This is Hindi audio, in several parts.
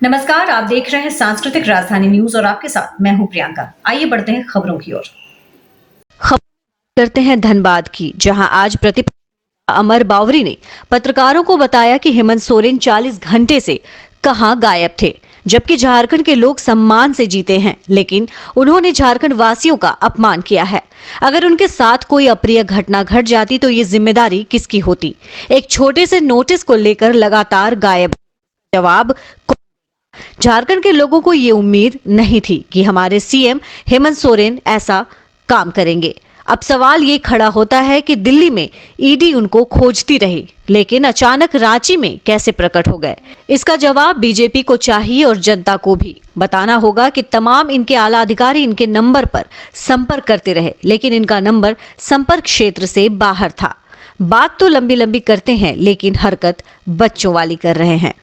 नमस्कार, आप देख रहे हैं सांस्कृतिक राजधानी न्यूज और आपके साथ मैं हूं प्रियंका। आइए बढ़ते हैं खबरों की ओर। खबर करते हैं धनबाद की, जहां आज प्रतिपक्ष अमर बावरी ने पत्रकारों को बताया कि हेमंत सोरेन 40 घंटे से कहां गायब थे, जबकि झारखंड के लोग सम्मान से जीते हैं, लेकिन उन्होंने झारखंड वासियों का अपमान किया है। अगर उनके साथ कोई अप्रिय घटना घट जाती तो ये जिम्मेदारी किसकी होती? एक छोटे से नोटिस को लेकर लगातार गायब। जवाब, झारखंड के लोगों को ये उम्मीद नहीं थी कि हमारे सीएम हेमंत सोरेन ऐसा काम करेंगे। अब सवाल ये खड़ा होता है कि दिल्ली में ईडी उनको खोजती रही, लेकिन अचानक रांची में कैसे प्रकट हो गए? इसका जवाब बीजेपी को चाहिए और जनता को भी बताना होगा कि तमाम इनके आला अधिकारी इनके नंबर पर संपर्क करते रहे, लेकिन इनका नंबर संपर्क क्षेत्र से बाहर था। बात तो लंबी लंबी करते हैं, लेकिन हरकत बच्चों वाली कर रहे हैं।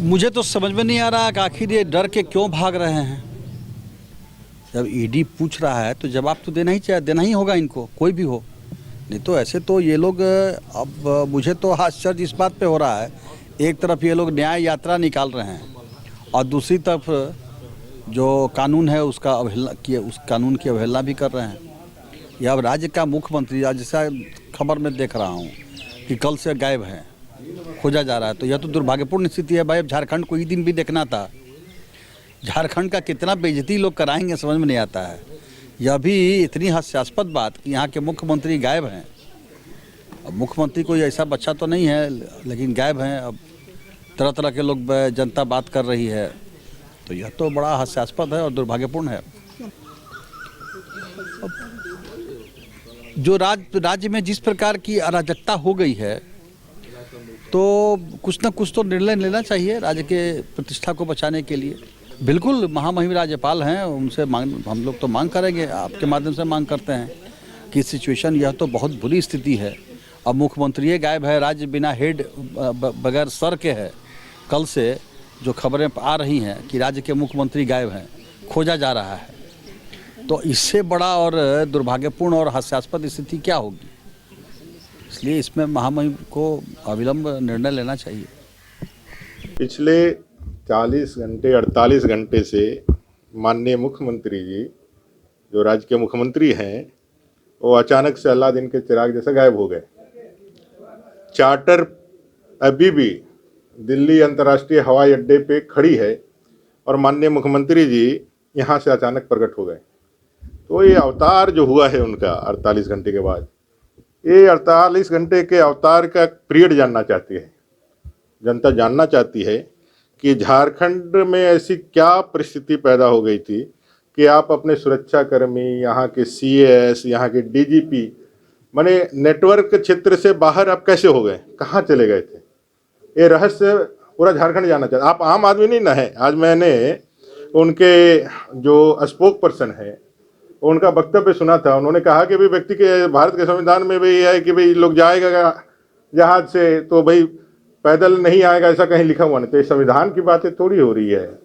मुझे तो समझ में नहीं आ रहा कि आखिर ये डर के क्यों भाग रहे हैं। जब ईडी पूछ रहा है तो जवाब तो देना ही चाहिए, देना ही होगा इनको, कोई भी हो। नहीं तो ऐसे तो ये लोग, अब मुझे तो आश्चर्य इस बात पे हो रहा है, एक तरफ ये लोग न्याय यात्रा निकाल रहे हैं और दूसरी तरफ जो कानून है उसका अवहेलना किए, उस कानून की अवहेलना भी कर रहे हैं। यह अब राज्य का मुख्यमंत्री, आज जैसा खबर में देख रहा हूँ कि कल से गायब है, खोजा जा रहा है, तो यह तो दुर्भाग्यपूर्ण स्थिति है। भाई, अब झारखंड को ये दिन भी देखना था। झारखंड का कितना बेइज्जती लोग कराएंगे समझ में नहीं आता है। यह भी इतनी हास्यास्पद बात कि यहाँ के मुख्यमंत्री गायब हैं। अब मुख्यमंत्री कोई ऐसा बच्चा तो नहीं है, लेकिन गायब हैं। अब तरह तरह के लोग, जनता बात कर रही है, तो यह तो बड़ा हास्यास्पद है और दुर्भाग्यपूर्ण है। जो राज्य में जिस प्रकार की अराजकता हो गई है, तो कुछ ना कुछ तो निर्णय लेना चाहिए राज्य के प्रतिष्ठा को बचाने के लिए। बिल्कुल, महामहिम राज्यपाल हैं, उनसे हम लोग तो मांग करेंगे, आपके माध्यम से मांग करते हैं कि सिचुएशन, यह तो बहुत बुरी स्थिति है। अब मुख्यमंत्री गायब है, राज्य बिना हेड, बगैर सर के है। कल से जो खबरें आ रही हैं कि राज्य के मुख्यमंत्री गायब हैं, खोजा जा रहा है, तो इससे बड़ा और दुर्भाग्यपूर्ण और हास्यास्पद स्थिति क्या होगी? इसलिए इसमें महामहिम को अविलंब निर्णय लेना चाहिए। पिछले 40 घंटे 48 घंटे से माननीय मुख्यमंत्री जी, जो राज्य के मुख्यमंत्री हैं, वो अचानक से अल्लाह दिन के चिराग जैसे गायब हो गए। चार्टर अभी भी दिल्ली अंतर्राष्ट्रीय हवाई अड्डे पे खड़ी है और माननीय मुख्यमंत्री जी यहाँ से अचानक प्रकट हो गए। तो ये अवतार जो हुआ है उनका 48 घंटे के बाद, ये 48 घंटे के अवतार का पीरियड जानना चाहती है जनता, जानना चाहती है कि झारखंड में ऐसी क्या परिस्थिति पैदा हो गई थी कि आप अपने सुरक्षाकर्मी, यहाँ के सीएस, यहाँ के डीजीपी, माने नेटवर्क क्षेत्र से बाहर आप कैसे हो गए, कहाँ चले गए थे? ये रहस्य पूरा झारखंड जानना चाहता। आप आम आदमी नहीं ना है। आज मैंने उनके जो स्पोक पर्सन है उनका वक्तव्य सुना था। उन्होंने कहा कि भाई व्यक्ति के, भारत के संविधान में भी है कि भाई लोग जाएगा जहाज से तो भाई पैदल नहीं आएगा, ऐसा कहीं लिखा हुआ नहीं। तो ये संविधान की बातें थोड़ी हो रही है।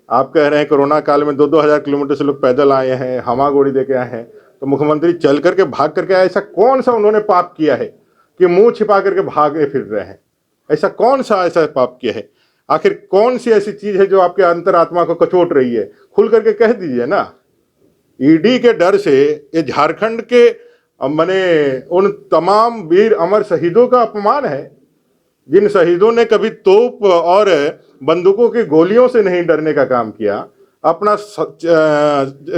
आप कह रहे हैं कोरोना काल में 2-2 हज़ार किलोमीटर से लोग पैदल आए हैं, हमा गोड़ी दे के आए हैं, तो मुख्यमंत्री चल करके भाग करके आए। ऐसा कौन सा उन्होंने पाप किया है कि मुंह छिपा करके भागे फिर रहे हैं? ऐसा कौन सा ऐसा पाप किया है? आखिर कौन सी ऐसी चीज है जो आपके अंतरात्मा को कचोट रही है? खुल करके कह दीजिए ना। ईडी के डर से ये झारखंड के माने उन तमाम वीर अमर शहीदों का अपमान है, जिन शहीदों ने कभी तोप और बंदूकों की गोलियों से नहीं डरने का काम किया, अपना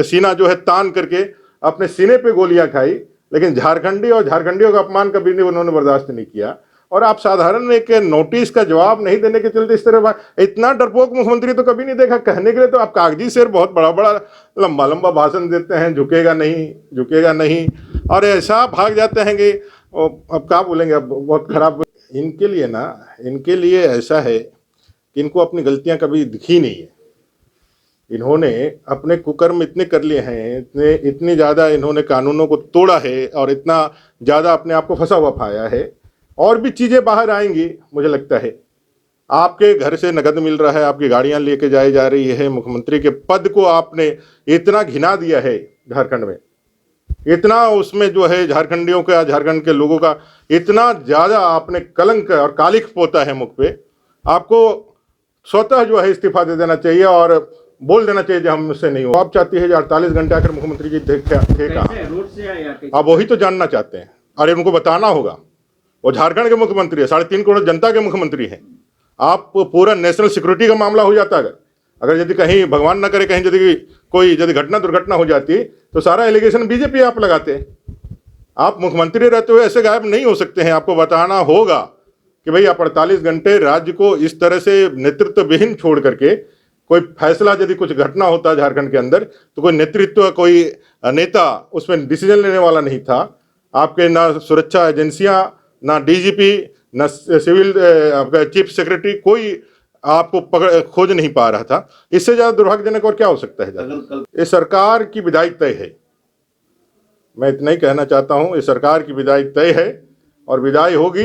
सीना जो है तान करके अपने सीने पे गोलियां खाई, लेकिन झारखंडी और झारखंडियों का अपमान कभी नहीं उन्होंने बर्दाश्त नहीं किया। और आप साधारण एक नोटिस का जवाब नहीं देने के चलते इस तरह, इतना डरपोक मुख्यमंत्री तो कभी नहीं देखा। कहने के लिए तो आप कागजी शेर बहुत बड़ा बड़ा लंबा लंबा भाषण देते हैं, झुकेगा नहीं झुकेगा नहीं, और ऐसा भाग जाते हैं कि अब क्या बोलेंगे, अब बहुत खराब। इनके लिए ना, इनके लिए ऐसा है कि इनको अपनी गलतियां कभी दिखी नहीं है। इन्होंने अपने कुकर्म इतने कर लिए हैं, इतनी ज़्यादा इन्होंने कानूनों को तोड़ा है और इतना ज़्यादा अपने आप को फंसा हुआ पाया है। और भी चीज़ें बाहर आएंगी मुझे लगता है। आपके घर से नगद मिल रहा है, आपकी गाड़ियां लेके जाई जा रही है, मुख्यमंत्री के पद को आपने इतना घिना दिया है झारखंड में, इतना उसमें जो है झारखंडियों का, झारखंड के लोगों का इतना ज़्यादा आपने कलंक और कालिख पोता है मुख पे आपको स्वतः जो है इस्तीफा दे देना चाहिए और बोल देना चाहिए जो हमसे नहीं हो। आप चाहती है 48 घंटे आकर मुख्यमंत्री जी थे कहाँ? आप वही तो जानना चाहते हैं। अरे उनको बताना होगा, वो झारखंड के मुख्यमंत्री है, 3.5 करोड़ जनता के मुख्यमंत्री हैं। आप पूरा नेशनल सिक्योरिटी का मामला हो जाता अगर यदि कहीं भगवान ना करे कहीं यदि कोई यदि घटना दुर्घटना हो जाती तो सारा एलिगेशन बीजेपी आप लगाते। आप मुख्यमंत्री रहते हुए ऐसे गायब नहीं हो सकते हैं। आपको बताना होगा कि भाई आप 48 घंटे राज्य को इस तरह से नेतृत्व विहीन छोड़ करके कोई फैसला यदि कुछ घटना होता झारखंड के अंदर तो कोई नेतृत्व कोई नेता उसमें डिसीजन लेने वाला नहीं था। आपके ना सुरक्षा एजेंसियां, ना डीजीपी, ना सिविल चीफ सेक्रेटरी, कोई आपको खोज नहीं पा रहा था। इससे ज्यादा दुर्भाग्यजनक और क्या हो सकता है? ये सरकार की विदाई तय है। मैं इतना ही कहना चाहता हूं, ये सरकार की विदाई तय है और विदाई होगी।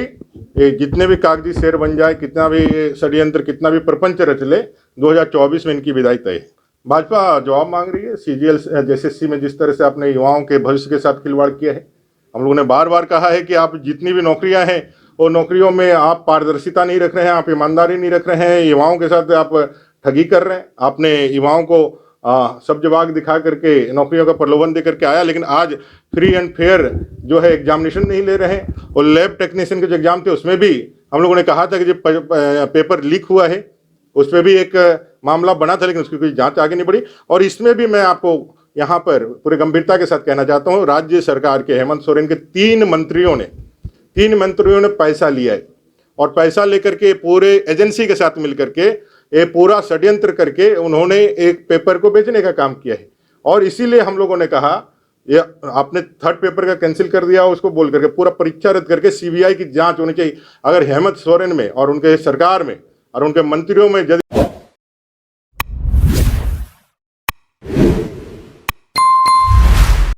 ये जितने भी कागजी शेर बन जाए, कितना भी षड्यंत्र, कितना भी प्रपंच रच ले, 2024 में इनकी विदाई तय है। भाजपा जवाब मांग रही है। सीजीएल जेएसएससी में जिस तरह से आपने युवाओं के भविष्य के साथ खिलवाड़ किया है, हम लोगों ने बार बार कहा है कि आप जितनी भी नौकरियां हैं वो नौकरियों में आप पारदर्शिता नहीं रख रहे हैं, आप ईमानदारी नहीं रख रहे हैं, युवाओं के साथ आप ठगी कर रहे हैं। आपने युवाओं को सब्ज बाग दिखा करके नौकरियों का प्रलोभन दे करके आया, लेकिन आज फ्री एंड फेयर जो है एग्जामिनेशन नहीं ले रहे हैं। और लैब टेक्नीशियन के जो एग्जाम थे उसमें भी हम लोगों ने कहा था कि जो पेपर लीक हुआ है उस पर भी एक मामला बना था, लेकिन उसकी कोई जांच आगे नहीं बढ़ी। और इसमें भी मैं आपको यहाँ पर पूरी गंभीरता के साथ कहना चाहता हूँ, राज्य सरकार के हेमंत सोरेन के 3 मंत्रियों ने पैसा लिया है और पैसा लेकर के पूरे एजेंसी के साथ मिलकर के ये पूरा षड्यंत्र करके उन्होंने एक पेपर को बेचने का काम किया है। और इसीलिए हम लोगों ने कहा ये आपने 3rd पेपर का कैंसिल कर दिया, उसको बोल करके पूरा परीक्षा रद्द करके सीबीआई की जांच होनी चाहिए। अगर हेमंत सोरेन में और उनके सरकार में और उनके मंत्रियों में यदि